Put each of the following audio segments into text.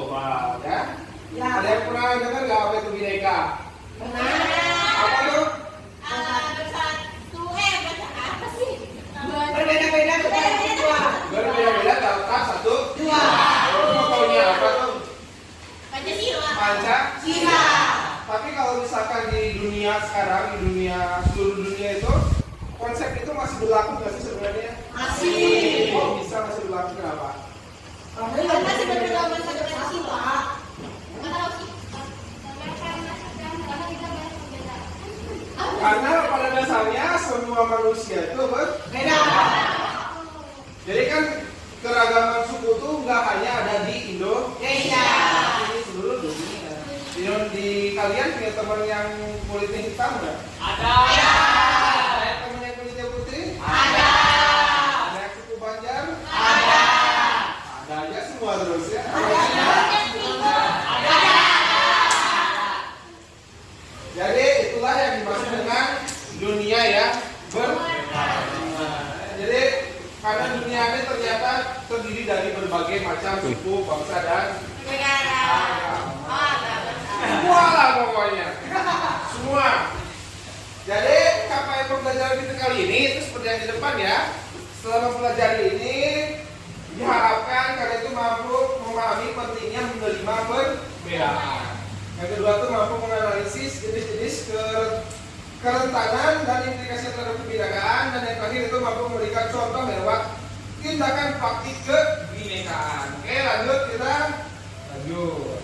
global, ya. Ya. Ada yang pernah dengar nggak apa itu bineka? Pernah. Apa tuh? Bersatu, baca apa sih? Berbeda-beda tetapi dua. Berbeda-beda tetap satu. Dua. Contohnya apa tuh? Pancasila. Pancasila. Tapi kalau misalkan di dunia sekarang, di dunia seluruh dunia itu konsep itu masih berlaku nggak sih sebenarnya? Masih. Kok bisa masih berlaku kenapa? Karena masih berpedoman pada Pancasila. Nggak tahu sih. Karena kita banyak perbedaan. Karena pada dasarnya semua manusia itu Beda. jadi kan keragaman suku itu nggak hanya ada di Indonesia, tapi seluruh dunia. Di kalian punya teman yang kulitnya hitam nggak? Ada. Ada yang teman yang kulitnya putih? Ada. Ada yang suku Banjar? Ada. Ada aja semua terus ya. Jadi itulah yang dimaksud dengan dunia yang berbeda. Jadi karena dunia ini ternyata terdiri dari berbagai macam suku, bangsa dan semua lah pokoknya. Semua. Jadi capaian pembelajaran kita kali ini itu seperti yang di depan ya. Setelah mempelajari ini diharapkan kalian itu mampu memahami pentingnya menerima perbedaan. Yang kedua itu mampu menganalisis jenis-jenis kerentanan dan implikasi terhadap kebinekaan, dan yang terakhir itu mampu memberikan contoh lewat tindakan praktik kebinekaan. Oke, lanjut kita lanjut.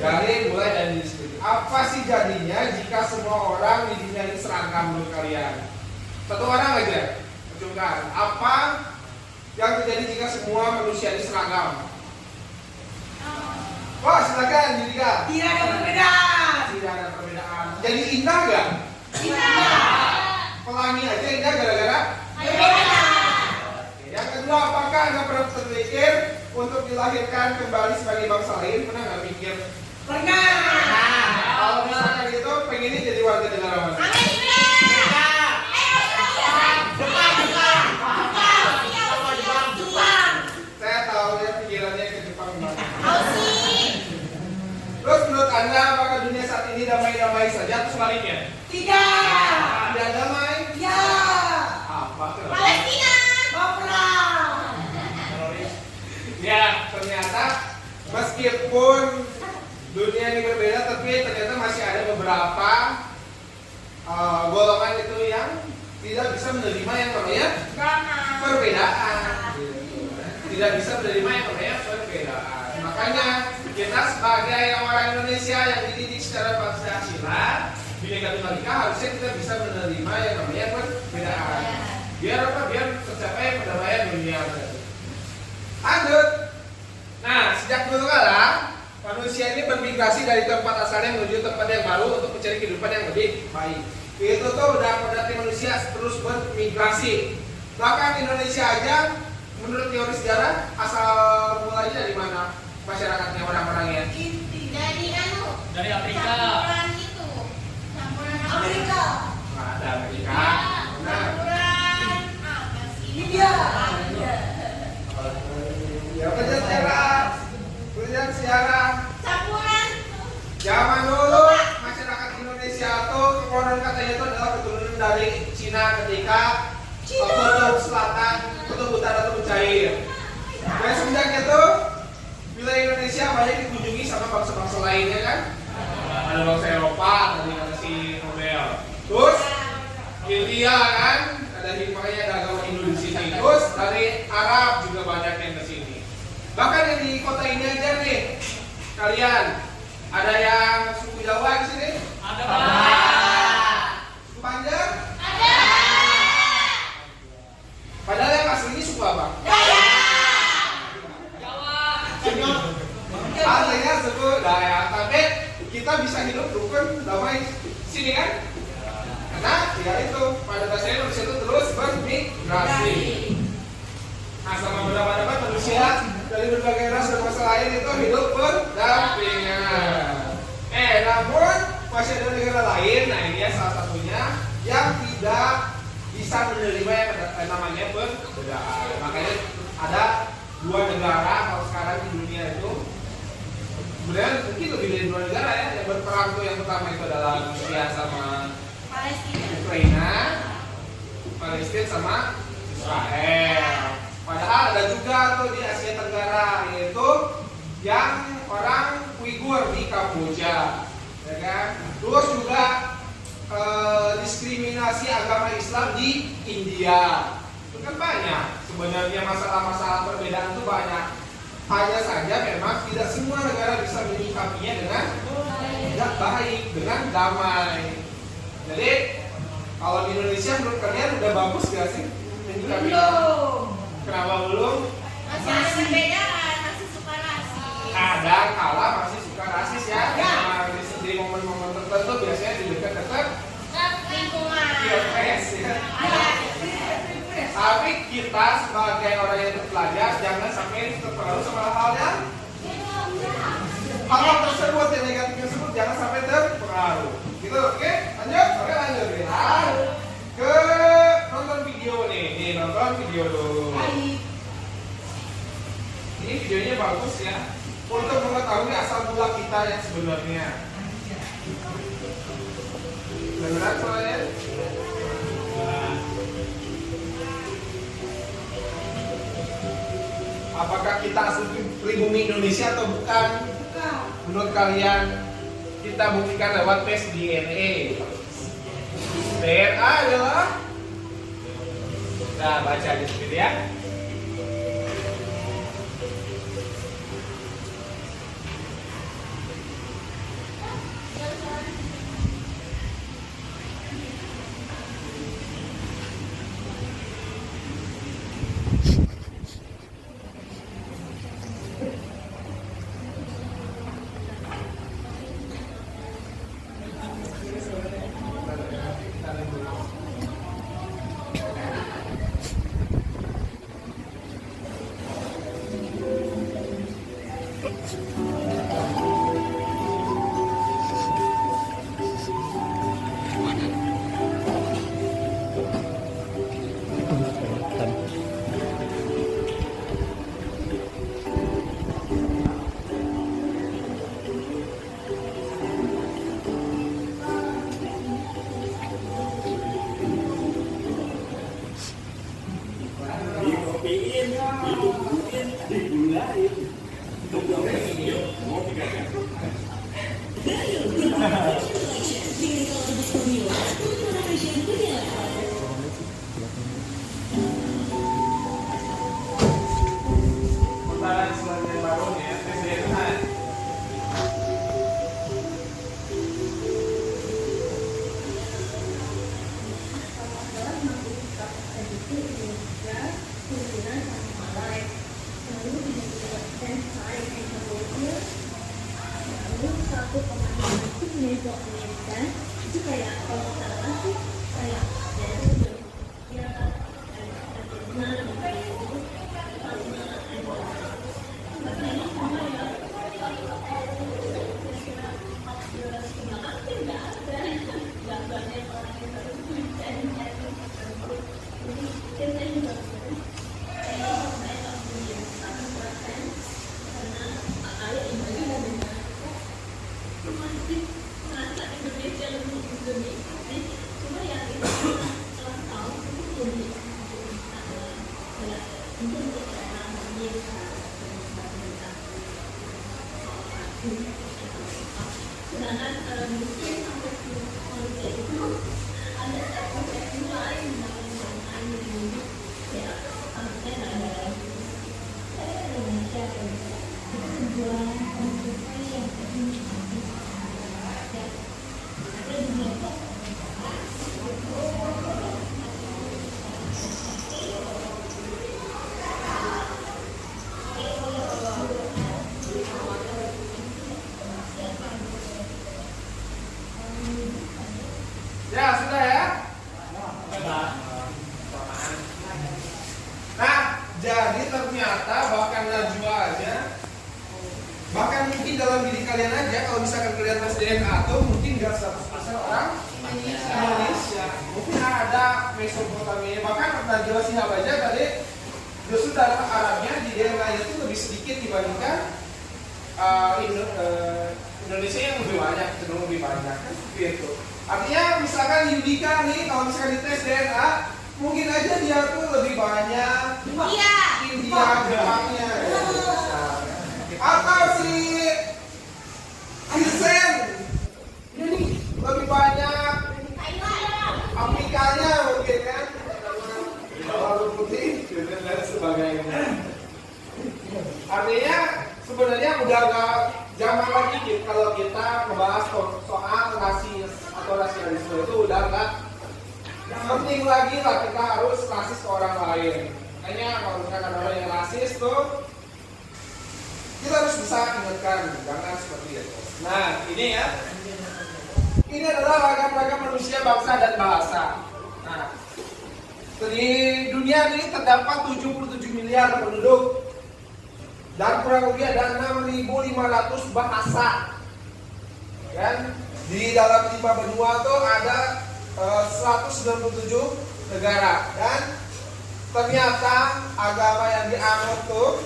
Dari mulai dari sini. Apa sih jadinya jika semua orang di dunia ini seragam menurut kalian? Satu orang aja. Percobaan. Apa yang terjadi jika semua manusia ini seragam? Wah, silakan Judika. Tidak ada perbedaan. Tidak ada perbedaan. Jadi indah nggak? Tidak. Pelangi aja indah gara-gara. Berbeda. Yang kedua, apakah Anda pernah terpikir untuk dilahirkan kembali sebagai bangsa lain? Pernah nggak mikir? Pernah. Kalau misalkan itu pengennya jadi warga negara mana? Saya tahu ya pikirannya ke Jepang banget. Terus menurut Anda apakah dunia saat ini damai-damai saja atau sebaliknya? Tidak. Tidak damai? Ya. Apa? Kenapa? Palestina. Mau perang. Ya, ternyata meskipun dunia ini berbeda, tapi ternyata masih ada beberapa golongan itu yang tidak bisa menerima yang namanya perbedaan. Tidak bisa menerima yang namanya perbedaan. Makanya kita sebagai orang Indonesia yang dididik secara Pancasila, Bhinneka Tunggal Ika, harusnya kita bisa menerima yang namanya perbedaan. Biar apa? Biar tercapai perdamaian dunia. Lanjut. Nah, sejak dulu kala manusia ini bermigrasi dari tempat asalnya menuju tempat yang baru untuk mencari kehidupan yang lebih baik. Itu tuh udah kodratnya manusia terus bermigrasi. Bahkan Indonesia aja menurut teori sejarah asal mulanya dari mana masyarakatnya orang-orangnya? Dari Afrika. Campuran itu. Campuran Amerika. Nggak ada Amerika. Nah, Campuran apa sih? India. ya pelajaran sejarah. Pelajaran sejarah. Campuran. Zaman dulu masyarakat Indonesia tuh konon katanya itu adalah keturunan dari Cina ketika kutub selatan, kutub utara itu mencair. Dan semenjak itu wilayah Indonesia banyak dikunjungi sama bangsa-bangsa lainnya kan. Ada bangsa Eropa, tadi kata si Nobel. Terus India kan, makanya ada agama Hindu di sini. Terus dari Arab juga banyak yang ke sini. Bahkan yang di kota ini aja nih, kalian ada yang suku Jawa di sini? Ada. Suku Banjar? Ada. Padahal yang aslinya suku apa? Jawa. Aslinya suku Dayak. Tapi kita bisa hidup rukun damai sini kan? Karena ya itu pada dasarnya manusia itu terus bermigrasi. Nah, sama berdapat manusia dari berbagai ras dan bangsa lain itu hidup berdampingan. Namun masih ada negara lain, nah ini ya salah satunya yang tidak bisa menerima yang namanya perbedaan. Makanya ada dua negara kalau sekarang di dunia itu Sebenarnya mungkin lebih dari 2 negara ya. Yang berperang tuh yang pertama itu adalah Rusia sama Palestina. Ukraina, Palestina sama Israel. Padahal ada juga tuh di Asia Tenggara, yaitu yang orang Uighur di Kamboja, ya kan? Terus juga diskriminasi agama Islam di India. Itu kan banyak. Sebenarnya masalah-masalah perbedaan itu banyak. Hanya saja memang tidak semua negara bisa menyikapinya dengan baik, dengan damai. Jadi kalau di Indonesia menurut kalian udah bagus gak sih menyikapinya? Belum. Kenapa belum? Masih ada perbedaan, masih suka rasis. Ada kala masih suka rasis ya. Ya. Nah, di momen-momen tertentu biasanya di dekat-dekat Lingkungan. pilpres ya. Ayah. Tapi kita sebagai orang yang terpelajar jangan sampai terpengaruh sama hal-hal yang hal-hal tersebut yang negatif tersebut jangan sampai terpengaruh. Gitu, oke? Lanjut, oke lanjut ya. Ke nonton video nih, nonton video dulu. Baik. Ini videonya bagus ya untuk mengetahui asal mula kita yang sebenarnya. Beneran soalnya? Apakah kita asli pribumi Indonesia atau bukan? Bukan. Menurut kalian kita buktikan lewat tes DNA. DNA adalah, nah baca di sini ya. Putaran selanjutnya baru nih ya, tes DNA. Itu kayak kalau salah sih kayak ya Ya sudah ya. Nah, jadi ternyata bahkan Najwa aja, bahkan mungkin dalam diri kalian aja, kalau misalkan kalian tes DNA tuh mungkin nggak 100% orang Indonesia. Mungkin ada Mesopotamia, bahkan Najwa Shihab aja tadi justru dalam Arabnya di DNA itu lebih sedikit dibandingkan Indonesia yang lebih banyak, cenderung lebih banyak kan seperti itu. Artinya misalkan Yudika nih kalau misalkan dites DNA, mungkin aja dia tuh lebih banyak Iya. India Jepangnya. Atau si Sen lebih banyak Afrikanya mungkin kan. Lalu putih dan sebagainya. Artinya sebenarnya udah gak zaman lagi kalau kita membahas soal rasis atau rasialisme itu udah gak penting lagi lah kita harus rasis ke orang lain. Makanya kalau misalkan ada orang yang rasis tuh kita harus bisa ingatkan jangan seperti itu. Nah ini ya, ini adalah ragam-ragam manusia, bangsa dan bahasa. Nah di dunia ini terdapat 77 miliar penduduk dan kurang lebih ada 6.500 bahasa. Kan di dalam 5 benua tuh ada 197 negara dan ternyata agama yang dianut tuh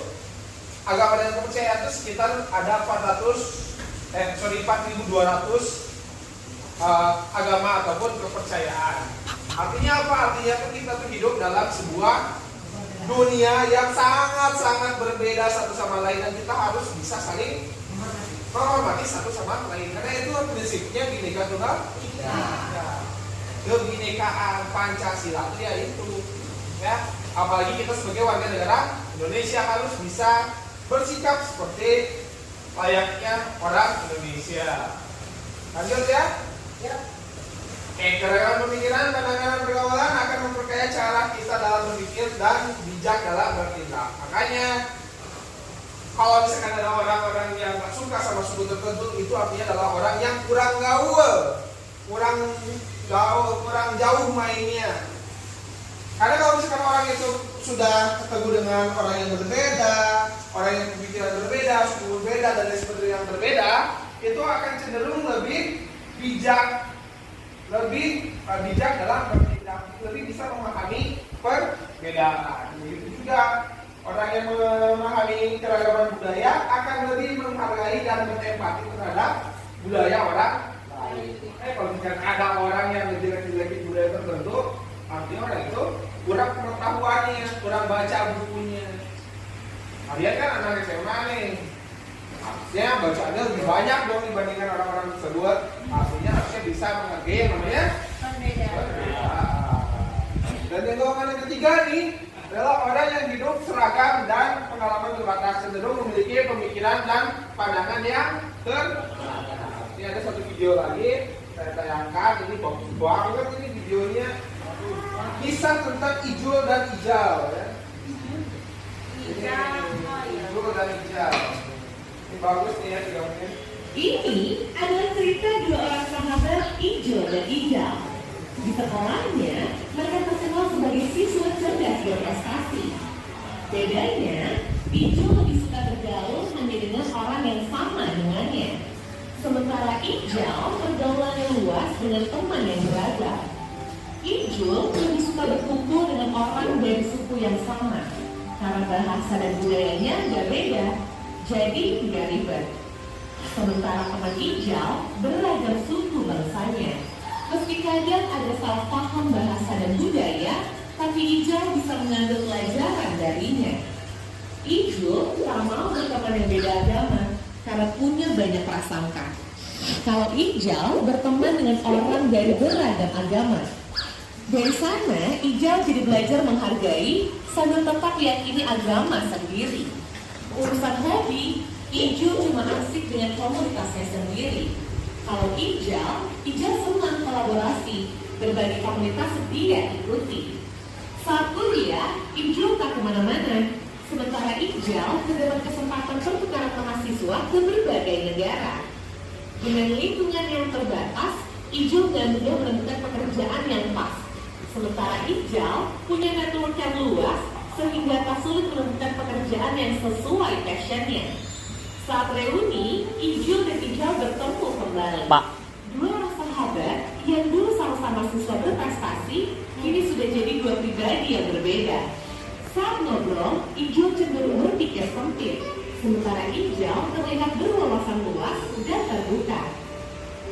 agama dan kepercayaan itu sekitar ada 4.200 agama ataupun kepercayaan. Artinya apa? Artinya kita tuh hidup dalam sebuah dunia yang sangat-sangat berbeda satu sama lain dan kita harus bisa saling menghormati satu sama lain. Karena itu prinsipnya Bhinneka Tunggal Ika. Kebinekaan Pancasila itu ya itu. Ya, apalagi kita sebagai warga negara Indonesia harus bisa bersikap seperti layaknya orang Indonesia. Lanjut ya. Keragaman pemikiran, pandangan, pergaulan akan memperkaya cara kita dalam berpikir dan bijak dalam bertindak. Makanya kalau misalkan ada orang-orang yang tak suka sama suku tertentu, itu artinya adalah orang yang kurang gaul, kurang jauh mainnya. Karena kalau misalkan orang itu sudah ketemu dengan orang yang berbeda, orang yang pemikiran berbeda, suku berbeda dan lain sebagainya yang berbeda, itu akan cenderung lebih bijak dalam bertindak, lebih bisa memahami perbedaan. Begitu juga orang yang memahami keragaman budaya akan lebih menghargai dan berempati terhadap budaya orang lain. Kalau misalkan ada orang yang menjelek-jelekin budaya tertentu, artinya orang itu kurang pengetahuannya, kurang baca bukunya. Kalian kan anak SMA nih, artinya bacaannya lebih banyak dong dibandingkan orang-orang tersebut. Artinya harusnya bisa menghargai yang namanya perbedaan. Dan yang golongan yang ketiga nih adalah orang yang hidup seragam dan pengalaman terbatas, cenderung memiliki pemikiran dan pandangan yang terbatas. Ini ada satu video lagi saya tayangkan, ini bagus banget ini videonya. Kisah tentang Ijul dan Ijal ya. Ijul dan Ijal. Ini bagus nih ya videonya. Ini adalah cerita dua orang sahabat Ijul dan Ijal. Di sekolahnya, mereka terkenal sebagai siswa cerdas berprestasi. Bedanya, Ijul lebih suka bergaul hanya dengan orang yang sama dengannya. Sementara Ijal pergaulannya luas dengan teman yang beragam. Ijul lebih suka berkumpul dengan orang dari suku yang sama. Karena bahasa dan budayanya nggak beda, jadi nggak ribet. Sementara teman Ijal beragam suku bangsanya. Meski kadang ada salah paham bahasa dan budaya, tapi Ijal bisa mengambil pelajaran darinya. Ijul tak mau berteman yang beda agama karena punya banyak prasangka. Kalau Ijal berteman dengan orang dari beragam agama. Dari sana, Ijal jadi belajar menghargai sambil tetap yakini agama sendiri. Urusan hobi, Ijul cuma asik dengan komunitasnya sendiri. Kalau Ijal senang kolaborasi, berbagi komunitas dia ikuti. Saat kuliah, Ijul tak kemana-mana. Sementara Ijal terdapat kesempatan pertukaran mahasiswa ke berbagai negara. Dengan lingkungan yang terbatas, Ijul gak mudah menemukan pekerjaan yang pas. Sementara Ijal punya network yang luas, sehingga tak sulit menemukan pekerjaan yang sesuai passionnya. Saat reuni, Ijul dan Ijal bertemu kembali. Dua orang sahabat yang dulu sama-sama siswa berprestasi, kini sudah jadi dua pribadi yang berbeda. Saat ngobrol, Ijul cenderung berpikir sempit, sementara hijau terlihat berwawasan luas dan terbuka.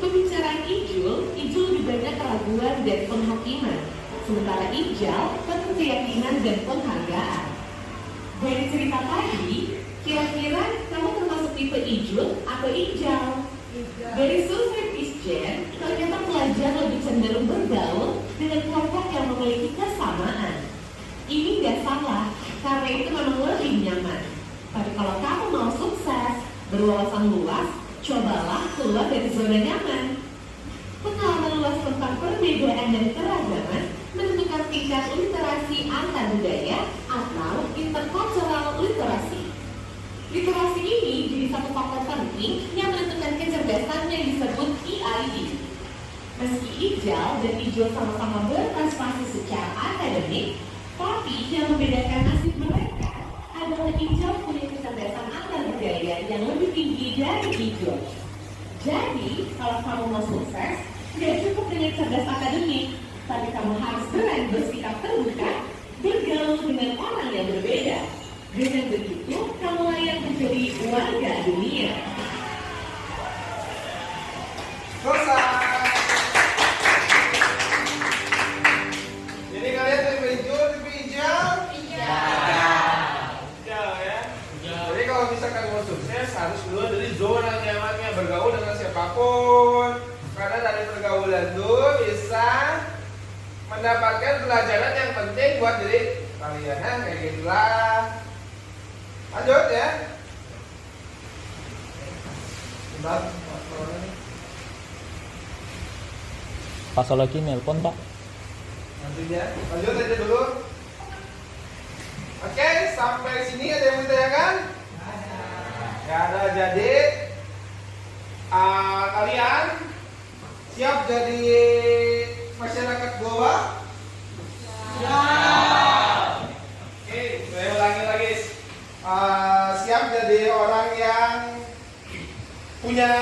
Pembicaraan Ijul lebih banyak keraguan dan penghakiman, sementara hijau penuh keyakinan dan penghargaan. Dari cerita tadi, kira-kira kamu termasuk tipe Ijul atau hijau? Dari survei Pisgen, ternyata pelajar lebih cenderung bergaul dengan kelompok yang memiliki kesamaan. Ini nggak salah, karena itu memang lebih nyaman. Tapi kalau kamu mau sukses, berwawasan luas, cobalah keluar dari zona nyaman. Pengalaman luas tentang perbedaan dan keragaman menentukan tingkat literasi antar budaya atau intercultural literasi. Literasi ini jadi satu faktor penting yang menentukan kecerdasan yang disebut EID. Meski hijau dan hijau sama-sama berprestasi secara akademik, tapi yang membedakan nasib mereka adalah hijau punya kecerdasan antar budaya yang lebih tinggi dari hijau. Jadi, kalau kamu mau sukses, tidak cukup dengan cerdas akademik, tapi kamu harus berani bersikap terbuka, bergaul dengan orang yang berbeda. Dengan begitu, kamu layak menjadi warga dunia. Selesai. Jadi kalian tipe hijau, tipe hijau? Hijau ya. Jadi kalau misalkan mau sukses harus keluar dari zona nyamannya, bergaul dengan siapapun. Karena dari pergaulan itu bisa mendapatkan pelajaran yang penting buat diri kalian. Nah, kayak gitulah. Lanjut ya. Bentar, Pak Soloki nelpon Pak. nanti ya. Lanjut aja dulu. Oke, sampai sini ada yang ditanyakan? Gak ada. Jadi kalian siap jadi masyarakat global? Oke, saya ulangi lagi. Siap jadi orang yang punya